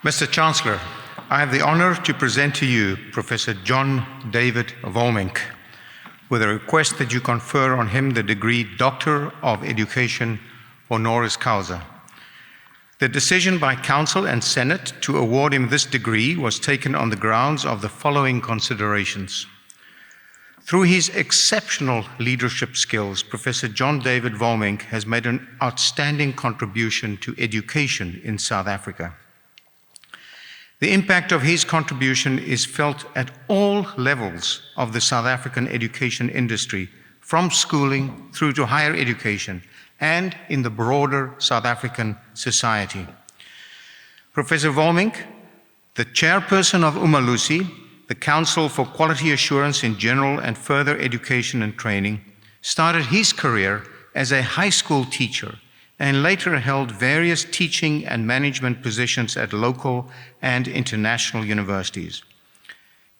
Mr. Chancellor, I have the honor to present to you Professor John David Volmink with a request that you confer on him the degree Doctor of Education, honoris causa. The decision by Council and Senate to award him this degree was taken on the grounds of the following considerations. Through his exceptional leadership skills, Professor John David Volmink has made an outstanding contribution to education in South Africa. The impact of his contribution is felt at all levels of the South African education industry, from schooling through to higher education, and in the broader South African society. Professor Volmink, the chairperson of Umalusi, the Council for Quality Assurance in General and Further Education and Training, started his career as a high school teacher and later held various teaching and management positions at local and international universities.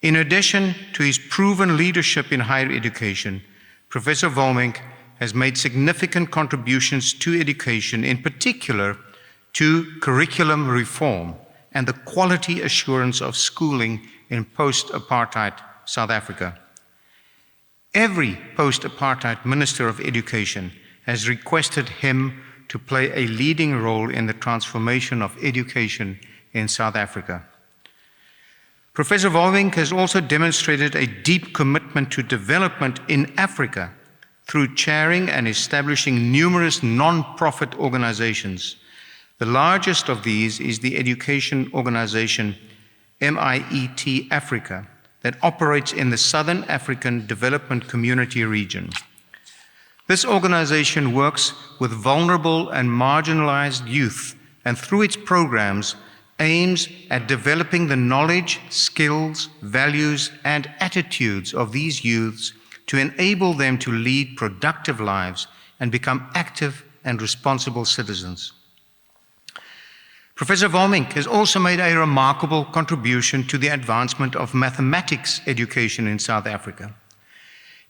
In addition to his proven leadership in higher education, Professor Volmink has made significant contributions to education, in particular to curriculum reform and the quality assurance of schooling in post-apartheid South Africa. Every post-apartheid Minister of Education has requested him to play a leading role in the transformation of education in South Africa. Professor Volmink has also demonstrated a deep commitment to development in Africa through chairing and establishing numerous non-profit organizations. The largest of these is the education organization MIET Africa that operates in the Southern African Development Community region. This organization works with vulnerable and marginalized youth, and through its programs aims at developing the knowledge, skills, values, and attitudes of these youths to enable them to lead productive lives and become active and responsible citizens. Professor Volmink has also made a remarkable contribution to the advancement of mathematics education in South Africa.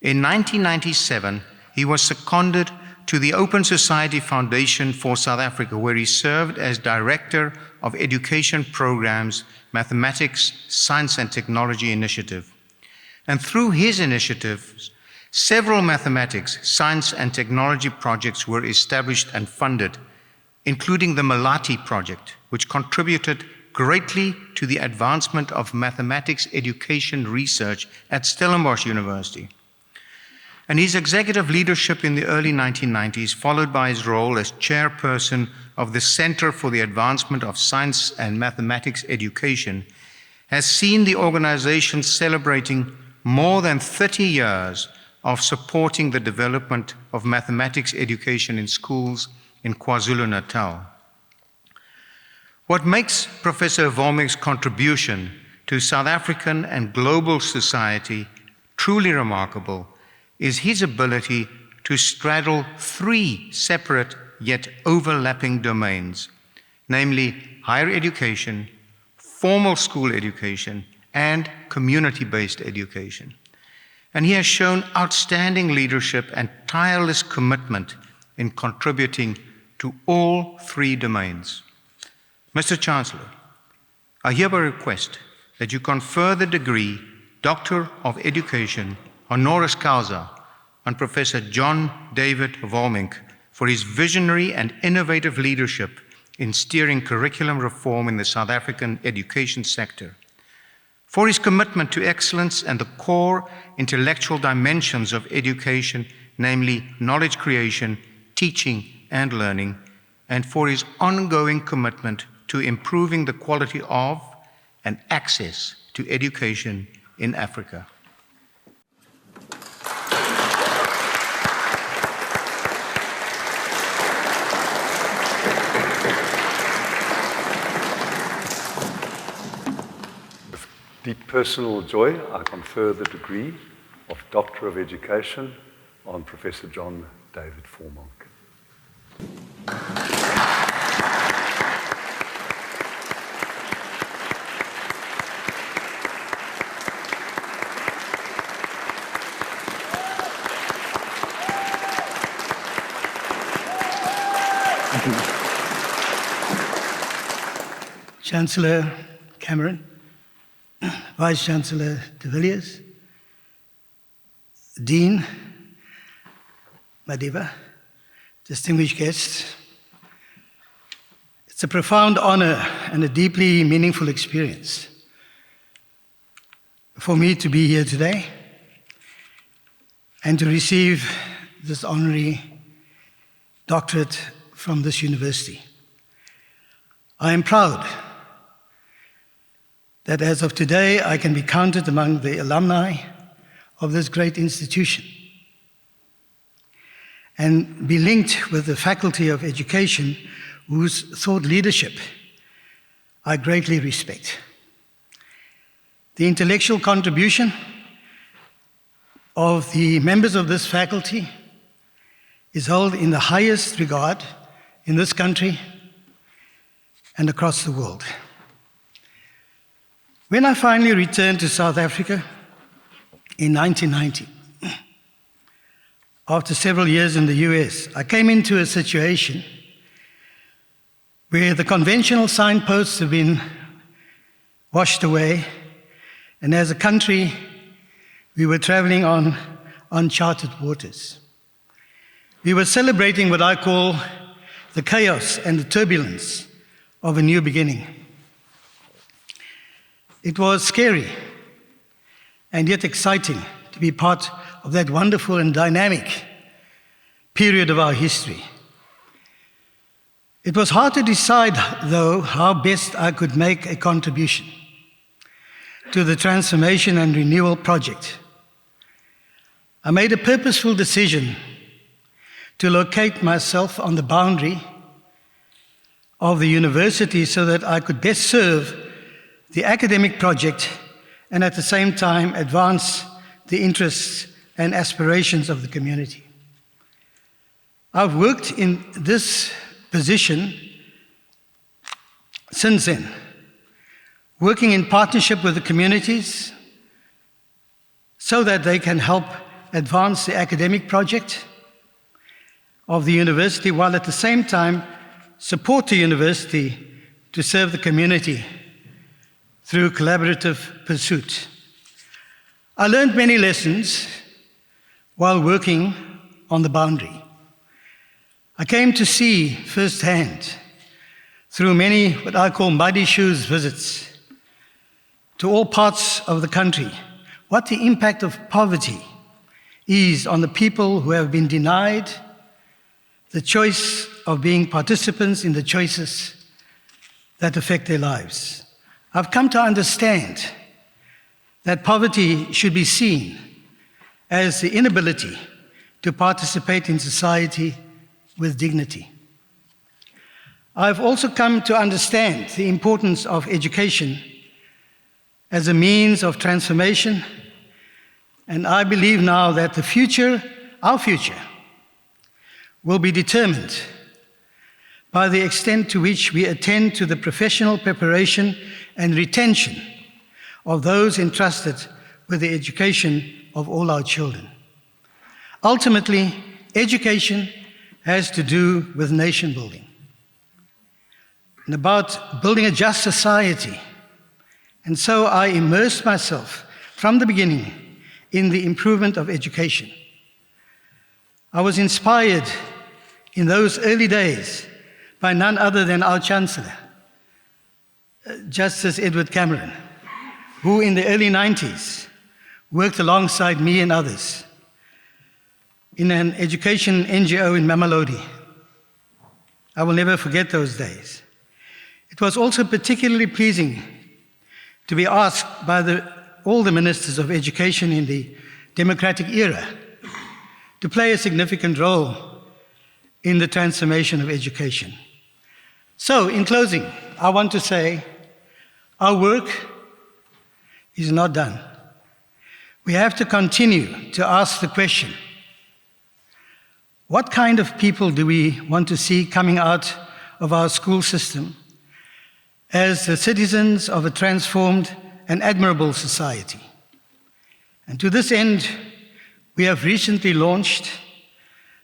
In 1997, he was seconded to the Open Society Foundation for South Africa, where he served as Director of Education Programs, Mathematics, Science and Technology Initiative. And through his initiatives, several mathematics, science and technology projects were established and funded, including the Malati project, which contributed greatly to the advancement of mathematics education research at Stellenbosch University. And his executive leadership in the early 1990s, followed by his role as chairperson of the Center for the Advancement of Science and Mathematics Education, has seen the organization celebrating more than 30 years of supporting the development of mathematics education in schools in KwaZulu-Natal. What makes Professor Volmink's contribution to South African and global society truly remarkable is his ability to straddle three separate yet overlapping domains, namely higher education, formal school education, and community-based education. And he has shown outstanding leadership and tireless commitment in contributing to all three domains. Mr. Chancellor, I hereby request that you confer the degree Doctor of Education, honoris causa, on Professor John David Volmink for his visionary and innovative leadership in steering curriculum reform in the South African education sector, for his commitment to excellence and the core intellectual dimensions of education, namely knowledge creation, teaching, and learning, and for his ongoing commitment to improving the quality of and access to education in Africa. With deep personal joy, I confer the degree of Doctor of Education on Professor John David Volmink. Chancellor Cameron, Vice-Chancellor de Villiers, Dean Madiba, distinguished guests, it's a profound honor and a deeply meaningful experience for me to be here today and to receive this honorary doctorate from this university. I am proud that as of today, I can be counted among the alumni of this great institution and be linked with the Faculty of Education, whose thought leadership I greatly respect. The intellectual contribution of the members of this faculty is held in the highest regard in this country and across the world. When I finally returned to South Africa in 1990, after several years in the US, I came into a situation where the conventional signposts have been washed away, and as a country, we were traveling on uncharted waters. We were celebrating what I call the chaos and the turbulence of a new beginning. It was scary and yet exciting to be part of that wonderful and dynamic period of our history. It was hard to decide, though, how best I could make a contribution to the transformation and renewal project. I made a purposeful decision to locate myself on the boundary of the university so that I could best serve the academic project and at the same time advance the interests and aspirations of the community. I've worked in this position since then, working in partnership with the communities so that they can help advance the academic project of the university while at the same time support the university to serve the community through collaborative pursuit. I learned many lessons while working on the boundary. I came to see firsthand, through many what I call muddy shoes visits to all parts of the country, what the impact of poverty is on the people who have been denied the choice of being participants in the choices that affect their lives. I've come to understand that poverty should be seen as the inability to participate in society with dignity. I've also come to understand the importance of education as a means of transformation, and I believe now that the future, our future, will be determined by the extent to which we attend to the professional preparation and retention of those entrusted with the education of all our children. Ultimately, education has to do with nation building and about building a just society. And so I immersed myself from the beginning in the improvement of education. I was inspired in those early days by none other than our Chancellor, Justice Edward Cameron, who in the early 90s worked alongside me and others in an education NGO in Mamelodi. I will never forget those days. It was also particularly pleasing to be asked by all the ministers of education in the democratic era to play a significant role in the transformation of education. So, in closing, I want to say our work is not done. We have to continue to ask the question, what kind of people do we want to see coming out of our school system as the citizens of a transformed and admirable society? And to this end, we have recently launched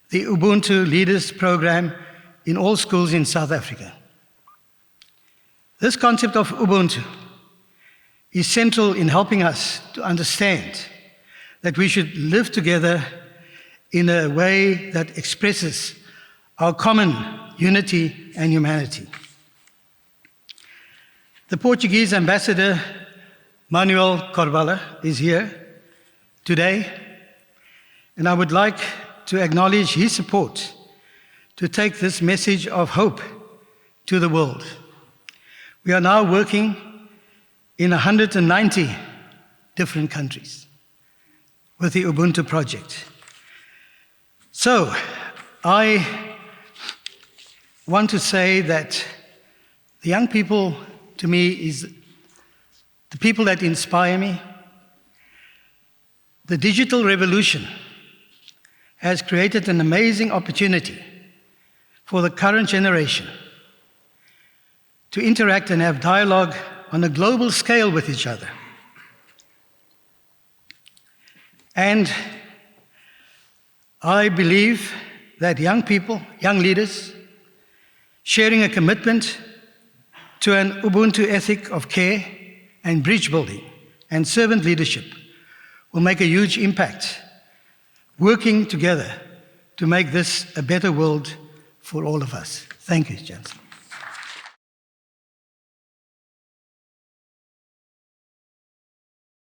the Ubuntu Leaders Program in all schools in South Africa. This concept of Ubuntu is central in helping us to understand that we should live together in a way that expresses our common unity and humanity. The Portuguese ambassador, Manuel Carvalho, is here today, and I would like to acknowledge his support to take this message of hope to the world. We are now working in 190 different countries with the Ubuntu project. So, I want to say that the young people, to me, is the people that inspire me. The digital revolution has created an amazing opportunity for the current generation to interact and have dialogue on a global scale with each other. And I believe that young people, young leaders, sharing a commitment to an Ubuntu ethic of care and bridge building and servant leadership will make a huge impact, working together to make this a better world for all of us. Thank you, Chancellor.